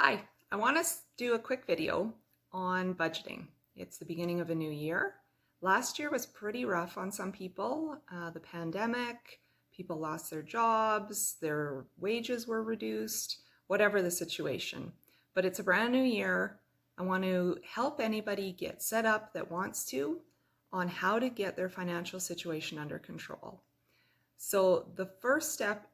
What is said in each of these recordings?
Hi, I want to do a quick video on budgeting. It's the beginning of a new year. Last year was pretty rough on some people. The pandemic, people lost their jobs, their wages were reduced, whatever the situation. But it's a brand new year. I want to help anybody get set up that wants to on how to get their financial situation under control. So the first step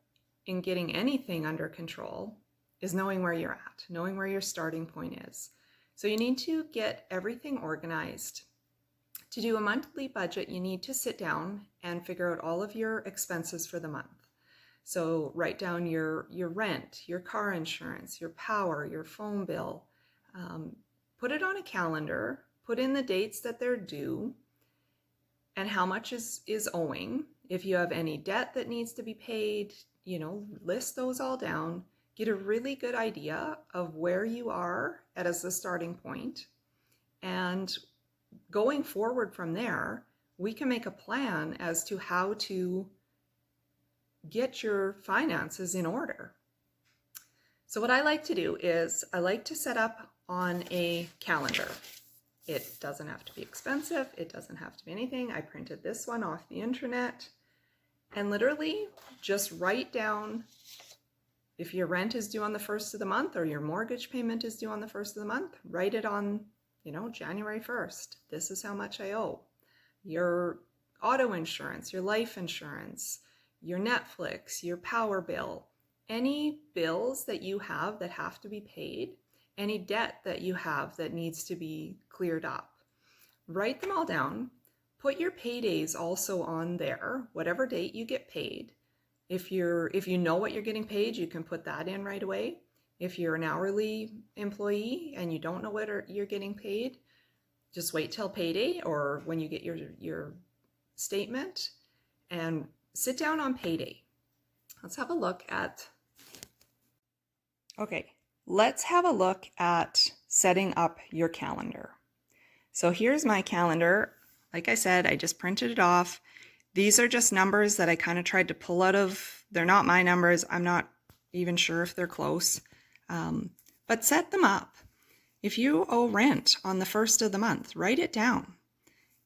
in getting anything under control is knowing where you're at, knowing where your starting point is. So you need to get everything organized. To do a monthly budget, you need to sit down and figure out all of your expenses for the month. So write down your rent, your car insurance, your power, your phone bill. Put it on a calendar, put in the dates that they're due and how much is owing. If you have any debt that needs to be paid, list those all down. Get a really good idea of where you are as the starting point. And going forward from there, we can make a plan as to how to get your finances in order. So what I like to do is I like to set up on a calendar. It doesn't have to be expensive. It doesn't have to be anything. I printed this one off the internet and literally just write down if your rent is due on the first of the month or your mortgage payment is due on the first of the month, write it on, January 1st. This is how much I owe. Your auto insurance, your life insurance, your Netflix, your power bill, any bills that you have that have to be paid, any debt that you have that needs to be cleared up. Write them all down. Put your paydays also on there, whatever date you get paid. If you know what you're getting paid, you can put that in right away. If you're an hourly employee and you don't know what you're getting paid, just wait till payday or when you get your statement and sit down on payday. Let's have a look at setting up your calendar. So here's my calendar. Like I said, I just printed it off. These are just numbers that I kind of tried to pull out of. They're not my numbers. I'm not even sure if they're close. But set them up. If you owe rent on the first of the month, write it down.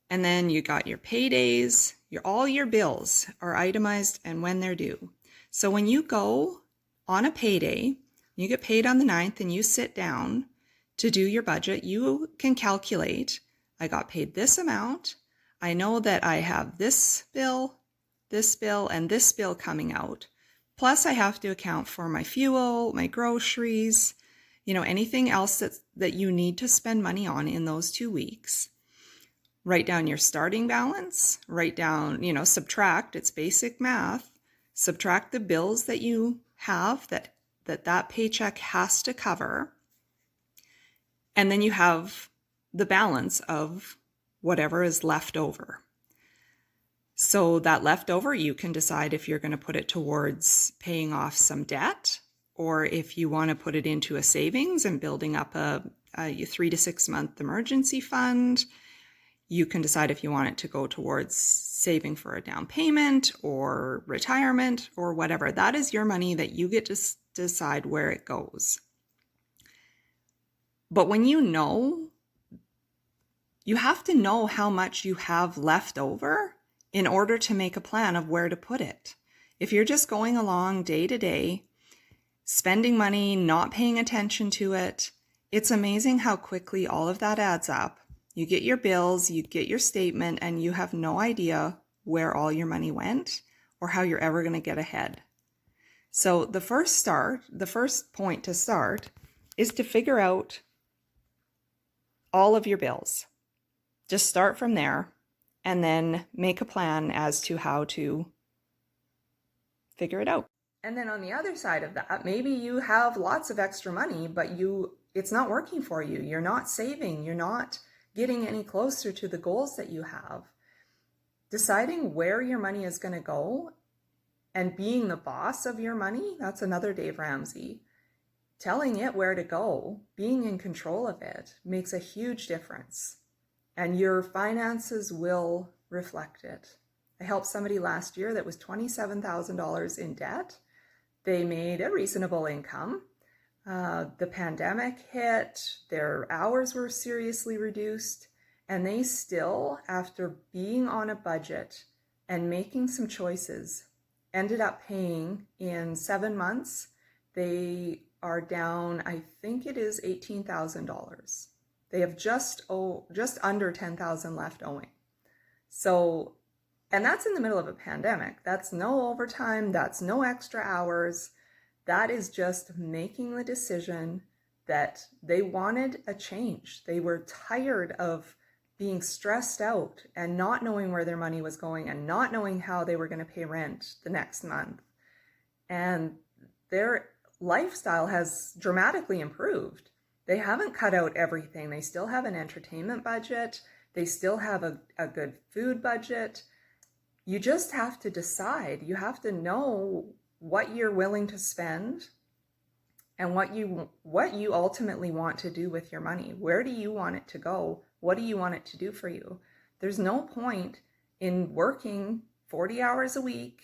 And then you got your paydays, all your bills are itemized and when they're due. So when you go on a payday, you get paid on the 9th and you sit down to do your budget, you can calculate, I got paid this amount. I know that I have this bill, and this bill coming out. Plus I have to account for my fuel, my groceries, anything else that you need to spend money on in those 2 weeks. Write down your starting balance, write down, subtract, it's basic math, subtract the bills that you have that paycheck has to cover. And then you have the balance of whatever is left over. So that leftover, you can decide if you're going to put it towards paying off some debt, or if you want to put it into a savings and building up a 3 to 6 month emergency fund. You can decide if you want it to go towards saving for a down payment or retirement or whatever. That is your money that you get to decide where it goes. But when you have to know how much you have left over in order to make a plan of where to put it. If you're just going along day to day, spending money, not paying attention to it, it's amazing how quickly all of that adds up. You get your bills, you get your statement, and you have no idea where all your money went or how you're ever going to get ahead. So the first point to start is to figure out all of your bills. Just start from there and then make a plan as to how to figure it out. And then on the other side of that, maybe you have lots of extra money, but it's not working for you. You're not saving. You're not getting any closer to the goals that you have. Deciding where your money is going to go and being the boss of your money, that's another Dave Ramsey. Telling it where to go, being in control of it, makes a huge difference. And your finances will reflect it. I helped somebody last year that was $27,000 in debt. They made a reasonable income. The pandemic hit, their hours were seriously reduced, and they still, after being on a budget and making some choices, ended up paying in 7 months. They are down, I think it is $18,000. They have just under 10,000 left owing. So, and that's in the middle of a pandemic. That's no overtime, that's no extra hours. That is just making the decision that they wanted a change. They were tired of being stressed out and not knowing where their money was going and not knowing how they were going to pay rent the next month. And their lifestyle has dramatically improved. They haven't cut out everything. They still have an entertainment budget. They still have a good food budget. You just have to decide. You have to know what you're willing to spend and what you ultimately want to do with your money. Where do you want it to go? What do you want it to do for you? There's no point in working 40 hours a week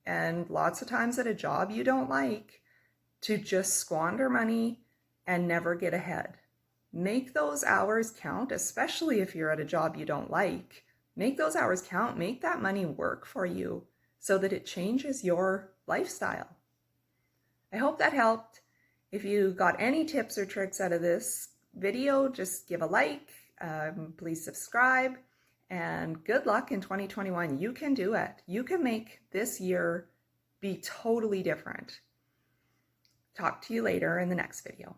and lots of times at a job you don't like to just squander money and never get ahead. Make those hours count, especially if you're at a job you don't like. Make those hours count. Make that money work for you so that it changes your lifestyle. I hope that helped. If you got any tips or tricks out of this video, just give a like, please subscribe, and good luck in 2021. You can do it. You can make this year be totally different. Talk to you later in the next video.